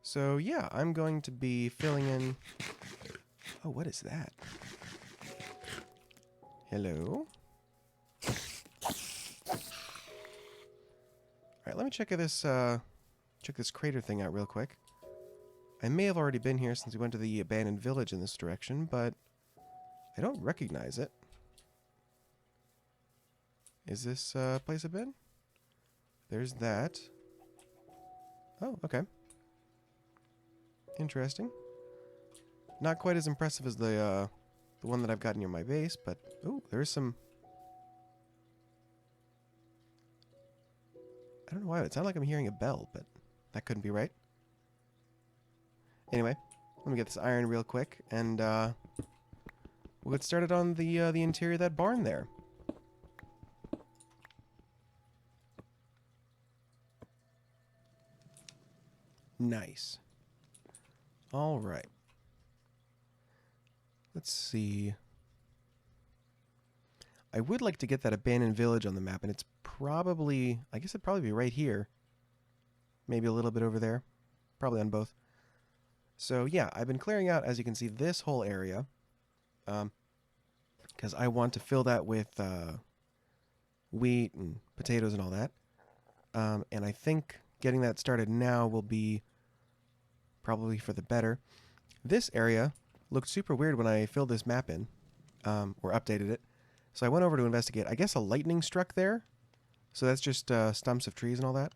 So yeah, I'm going to be filling in... Oh, what is that? Hello? Alright, let me check this crater thing out real quick. I may have already been here since we went to the abandoned village in this direction, but I don't recognize it. Is this place I've been? There's that. Oh, okay. Interesting. Not quite as impressive as the one that I've got near my base, but ooh, there's some... I don't know why, it sounded like I'm hearing a bell, but that couldn't be right. Anyway, let me get this iron real quick, and we'll get started on the interior of that barn there. Nice. All right. Let's see. I would like to get that abandoned village on the map, and it's probably... I guess it'd probably be right here. Maybe a little bit over there. Probably on both. So yeah, I've been clearing out, as you can see, this whole area. Because I want to fill that with wheat and potatoes and all that. And I think getting that started now will be probably for the better. This area looked super weird when I filled this map in, or updated it. So I went over to investigate. I guess a lightning struck there. So that's just stumps of trees and all that.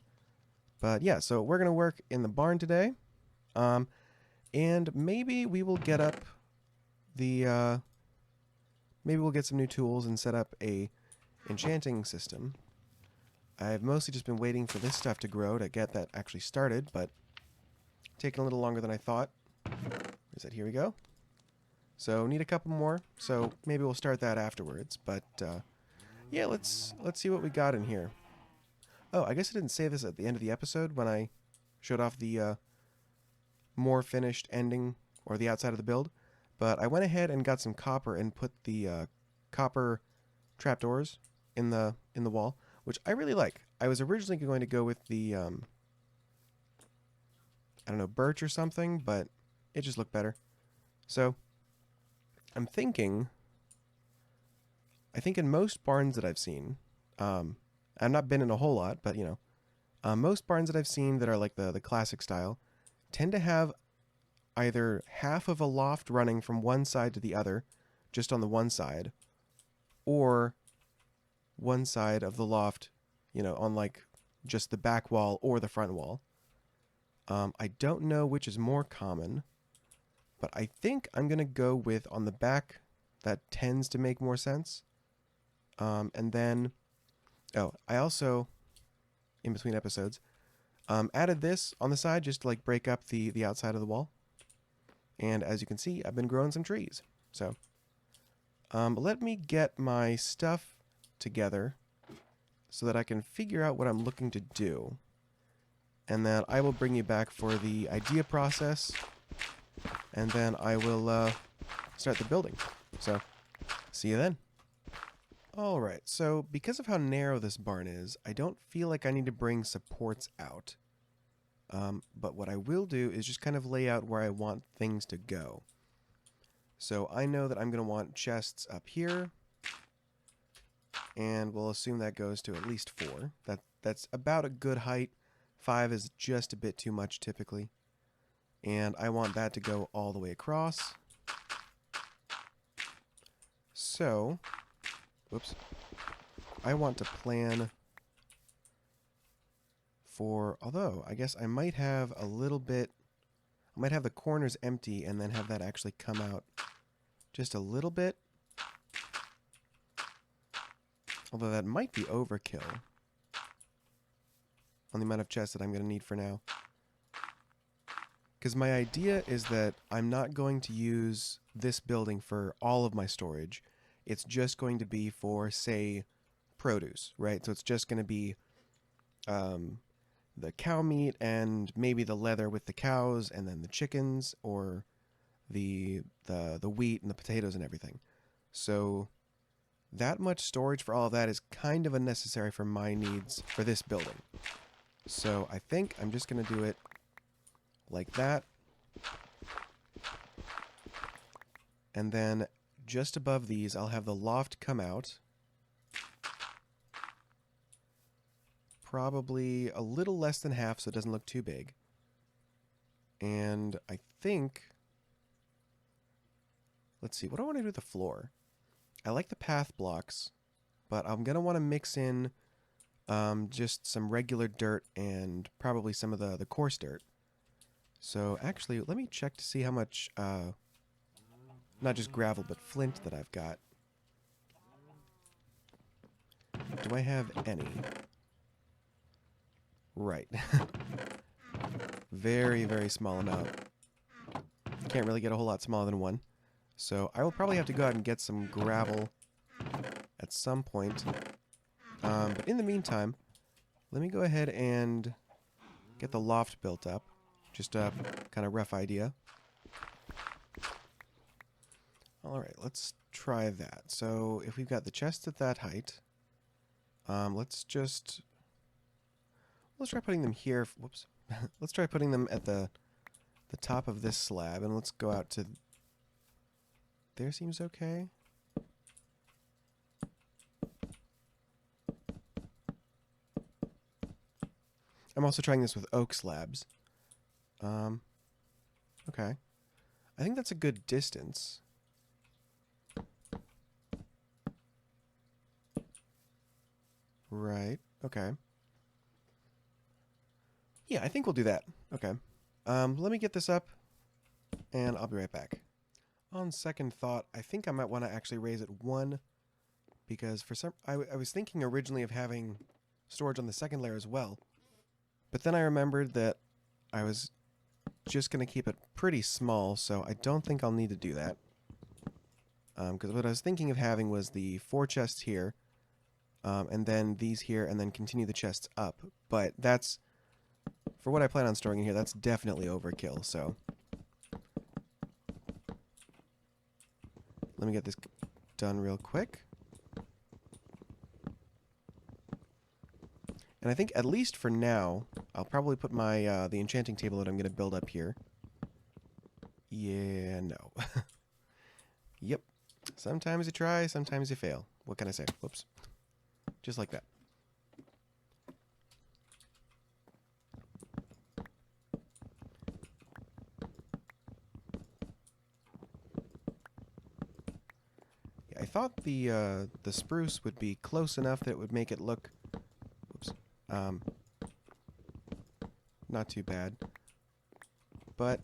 But yeah, so we're going to work in the barn today. And maybe we will get up the... maybe we'll get some new tools and set up a enchanting system. I've mostly just been waiting for this stuff to grow to get that actually started, but taking a little longer than I thought. Is that here we go? So need a couple more, so maybe we'll start that afterwards. But yeah, let's see what we got in here. Oh, I guess I didn't say this at the end of the episode when I showed off the more finished ending or the outside of the build. But I went ahead and got some copper and put the copper trapdoors in the wall, which I really like. I was originally going to go with the I don't know, birch or something, but it just looked better. So I'm thinking, I think in most barns that I've seen, I've not been in a whole lot, but you know, most barns that I've seen that are like the classic style tend to have either half of a loft running from one side to the other, just on the one side, or one side of the loft, you know, on like just the back wall or the front wall. I don't know which is more common, but I think I'm going to go with on the back. That tends to make more sense. And then, oh, I also, in between episodes, added this on the side just to like break up the outside of the wall. And as you can see, I've been growing some trees. So, let me get my stuff together so that I can figure out what I'm looking to do. And then I will bring you back for the idea process. And then I will start the building. So, see you then. Alright, so because of how narrow this barn is, I don't feel like I need to bring supports out. But what I will do is just kind of lay out where I want things to go. So I know that I'm going to want chests up here. And we'll assume that goes to at least 4. That's about a good height. 5 is just a bit too much typically. And I want that to go all the way across. So, whoops. I want to plan for, although I guess I might have a little bit, I might have the corners empty and then have that actually come out just a little bit. Although that might be overkill on the amount of chests that I'm going to need for now. Because my idea is that I'm not going to use this building for all of my storage. It's just going to be for, say, produce, right? So it's just going to be the cow meat and maybe the leather with the cows and then the chickens or the wheat and the potatoes and everything. So that much storage for all of that is kind of unnecessary for my needs for this building. So I think I'm just going to do it like that. And then just above these, I'll have the loft come out. Probably a little less than half so it doesn't look too big. And I think... Let's see, what do I want to do with the floor? I like the path blocks, but I'm going to want to mix in just some regular dirt and probably some of the coarse dirt. So actually, let me check to see how much, not just gravel, but flint that I've got. Do I have any? Right. Very, very small amount. Can't really get a whole lot smaller than one. So I will probably have to go out and get some gravel at some point. But in the meantime, let me go ahead and get the loft built up. Just a kind of rough idea. Alright, let's try that. So if we've got the chest at that height, let's try putting them here. Whoops. Let's try putting them at the top of this slab, and let's go out to... There seems okay. I'm also trying this with oak slabs. Okay. I think that's a good distance. Right. Okay. Yeah, I think we'll do that. Okay. Let me get this up, and I'll be right back. On second thought, I think I might want to actually raise it 1, because for some... I was thinking originally of having storage on the second layer as well, but then I remembered that I was just going to keep it pretty small, so I don't think I'll need to do that. Because what I was thinking of having was the 4 chests here, and then these here, and then continue the chests up. But that's, for what I plan on storing in here, that's definitely overkill, so... Let me get this done real quick. And I think, at least for now, I'll probably put my the enchanting table that I'm going to build up here. Yeah, no. Yep. Sometimes you try, sometimes you fail. What can I say? Whoops. Just like that. Yeah, I thought the spruce would be close enough that it would make it look... Whoops. Not too bad. But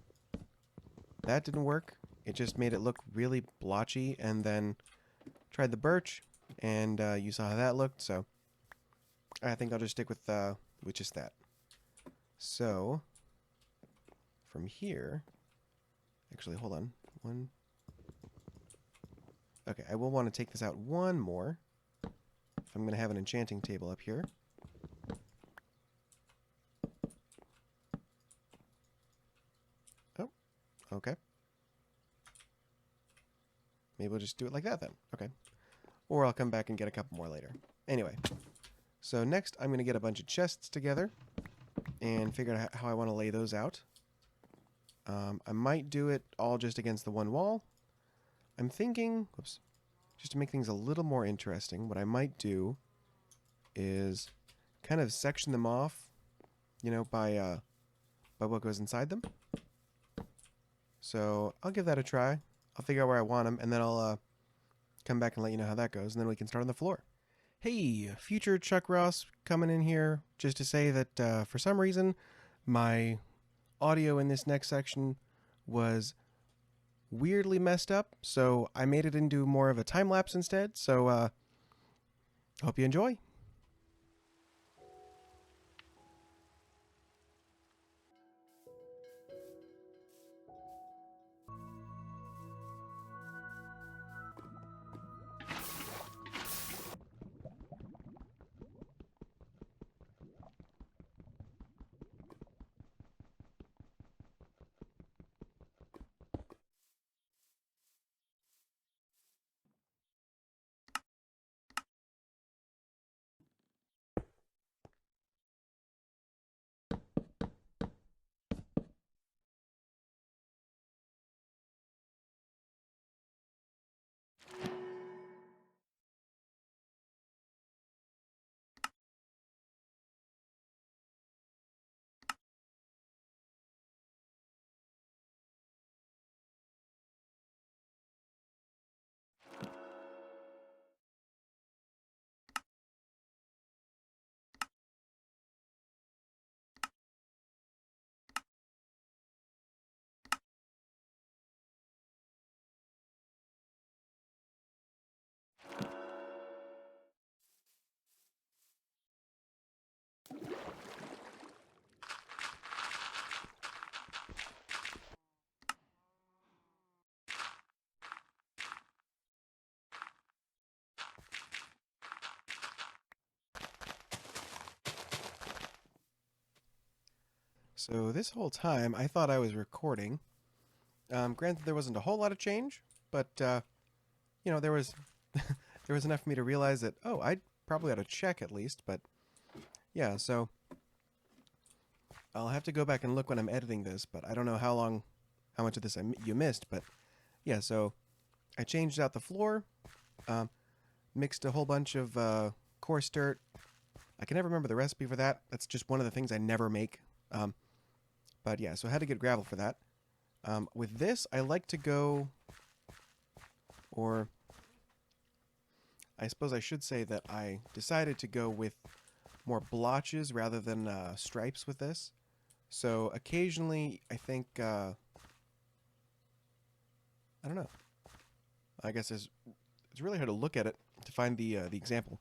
that didn't work. It just made it look really blotchy, and then tried the birch, and you saw how that looked, so I think I'll just stick with just that. So, from here... Actually, hold on. One... Okay, I will want to take this out one more, if I'm going to have an enchanting table up here. Oh, okay. Maybe we'll just do it like that then. Okay. Or I'll come back and get a couple more later. Anyway, so next I'm going to get a bunch of chests together and figure out how I want to lay those out. I might do it all just against the one wall. I'm thinking, whoops, just to make things a little more interesting, what I might do is kind of section them off, you know, by what goes inside them. So I'll give that a try. I'll figure out where I want them, and then I'll come back and let you know how that goes, and then we can start on the floor. Hey, future Chuck Ross coming in here just to say that for some reason my audio in this next section was weirdly messed up, so I made it into more of a time lapse instead. So hope you enjoy. So this whole time, I thought I was recording. Granted, there wasn't a whole lot of change, but there was there was enough for me to realize that I probably ought to check at least. But yeah, so I'll have to go back and look when I'm editing this. But I don't know how much of this you missed. But yeah, so I changed out the floor, mixed a whole bunch of coarse dirt. I can never remember the recipe for that. That's just one of the things I never make. But yeah, so I had to get gravel for that. With this, I like to go, or I suppose I should say that I decided to go with more blotches rather than stripes with this. So occasionally, I think, I don't know. I guess it's really hard to look at it to find the example.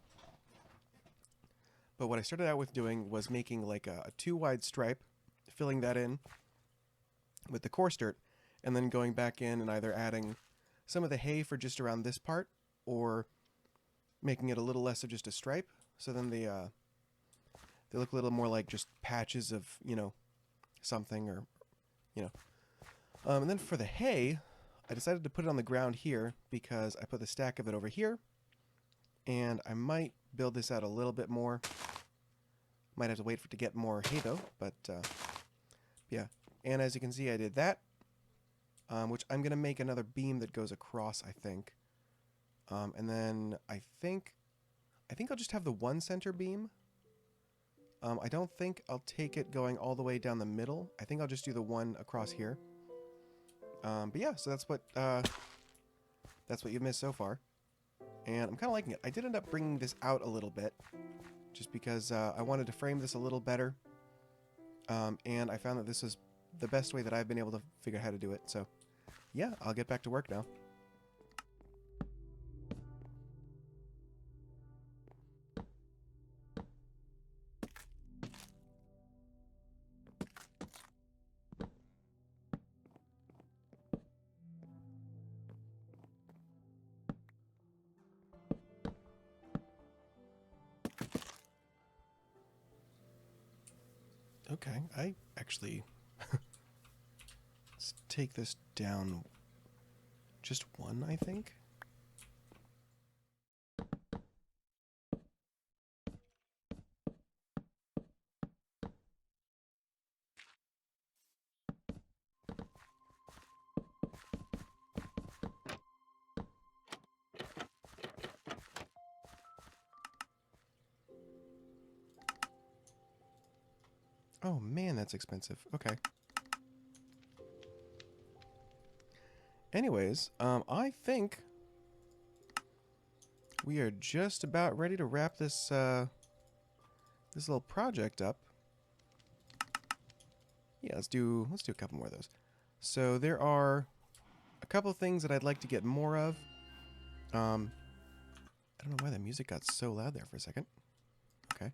But what I started out with doing was making like a 2-wide stripe, filling that in with the coarse dirt, and then going back in and either adding some of the hay for just around this part, or making it a little less of just a stripe, so then they look a little more like just patches of, something, or, and then for the hay, I decided to put it on the ground here because I put the stack of it over here, and I might build this out a little bit more. Might have to wait for it to get more hay though, but yeah. And as you can see, I did that, which I'm going to make another beam that goes across, I think. And then I think I'll just have the one center beam. I don't think I'll take it going all the way down the middle. I think I'll just do the one across here. But yeah, so that's what you've missed so far. And I'm kind of liking it. I did end up bringing this out a little bit, just because I wanted to frame this a little better. And I found that this is the best way that I've been able to figure out how to do it. So yeah, I'll get back to work now. Okay, I actually let's take this down just one, I think. Oh man, that's expensive. Okay. Anyways, I think we are just about ready to wrap this this little project up. Yeah, let's do a couple more of those. So there are a couple things that I'd like to get more of. I don't know why the music got so loud there for a second. Okay.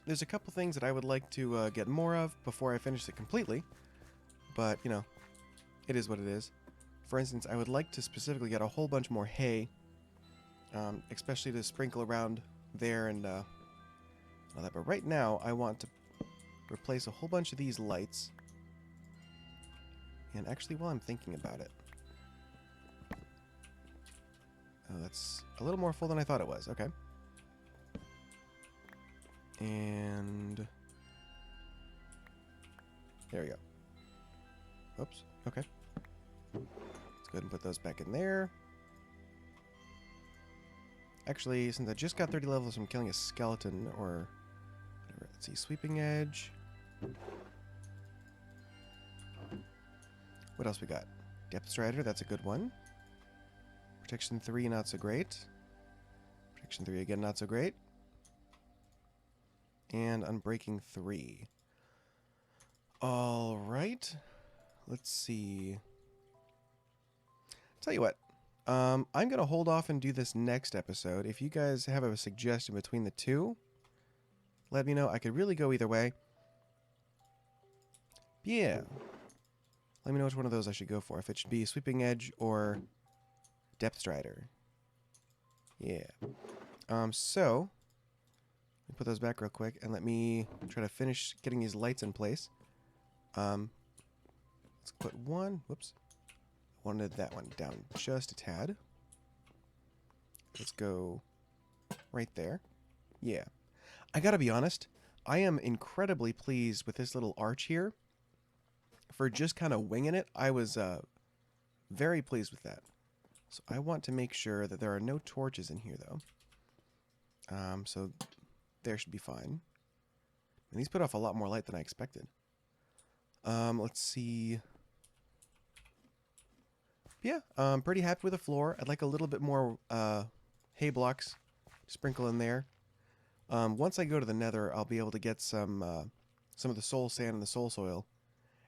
There's a couple things that I would like to get more of before I finish it completely. But, it is what it is. For instance, I would like to specifically get a whole bunch more hay, especially to sprinkle around there and all that. But right now, I want to replace a whole bunch of these lights. And actually, while I'm thinking about it... Oh, that's a little more full than I thought it was. Okay. And... there we go. Oops. Okay. Let's go ahead and put those back in there. Actually, since I just got 30 levels from killing a skeleton, or whatever, let's see, sweeping edge. What else we got? Depth Strider, that's a good one. Protection 3, not so great. Protection 3 again, not so great. And Unbreaking 3. Alright. Let's see. Tell you what. I'm going to hold off and do this next episode. If you guys have a suggestion between the two, let me know. I could really go either way. Yeah. Let me know which one of those I should go for. If it should be Sweeping Edge or Depth Strider. Yeah. So, Put those back real quick, and let me try to finish getting these lights in place. Let's put one. Whoops. Wanted that one down just a tad. Let's go right there. Yeah. I gotta be honest, I am incredibly pleased with this little arch here. For just kind of winging it, I was very pleased with that. So I want to make sure that there are no torches in here, though. So there should be fine. And these put off a lot more light than I expected. Let's see. Yeah, I'm pretty happy with the floor. I'd like a little bit more hay blocks to sprinkle in there. Once I go to the nether, I'll be able to get some of the soul sand and the soul soil.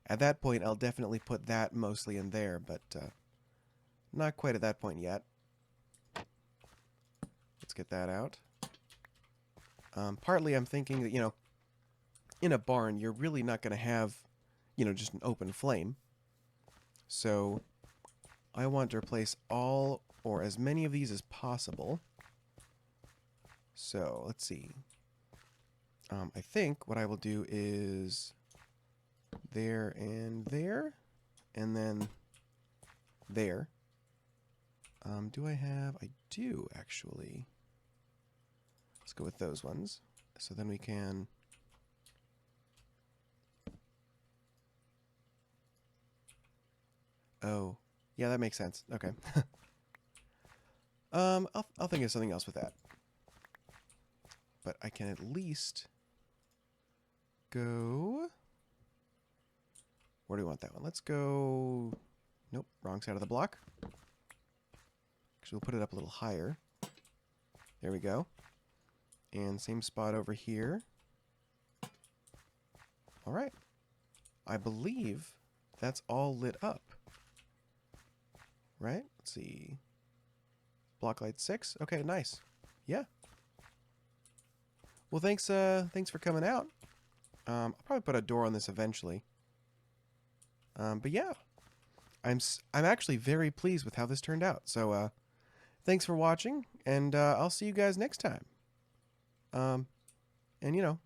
At that point, I'll definitely put that mostly in there, but not quite at that point yet. Let's get that out. Partly I'm thinking that, in a barn, you're really not going to have, just an open flame. So I want to replace all or as many of these as possible. So let's see. I think what I will do is there, and then there. Do I have? I do, actually. Let's go with those ones. So then we can... Oh, yeah, that makes sense. Okay. I'll think of something else with that. But I can at least go... Where do we want that one? Let's go... Nope, wrong side of the block. Actually, we'll put it up a little higher. There we go. And same spot over here. All right. I believe that's all lit up. Right? Let's see. Block light 6. Okay, nice. Yeah. Well, thanks for coming out. I'll probably put a door on this eventually. But yeah. I'm actually very pleased with how this turned out. So, thanks for watching, and I'll see you guys next time. And don't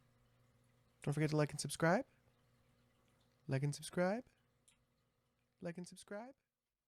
forget to like and subscribe. Like and subscribe. Like and subscribe.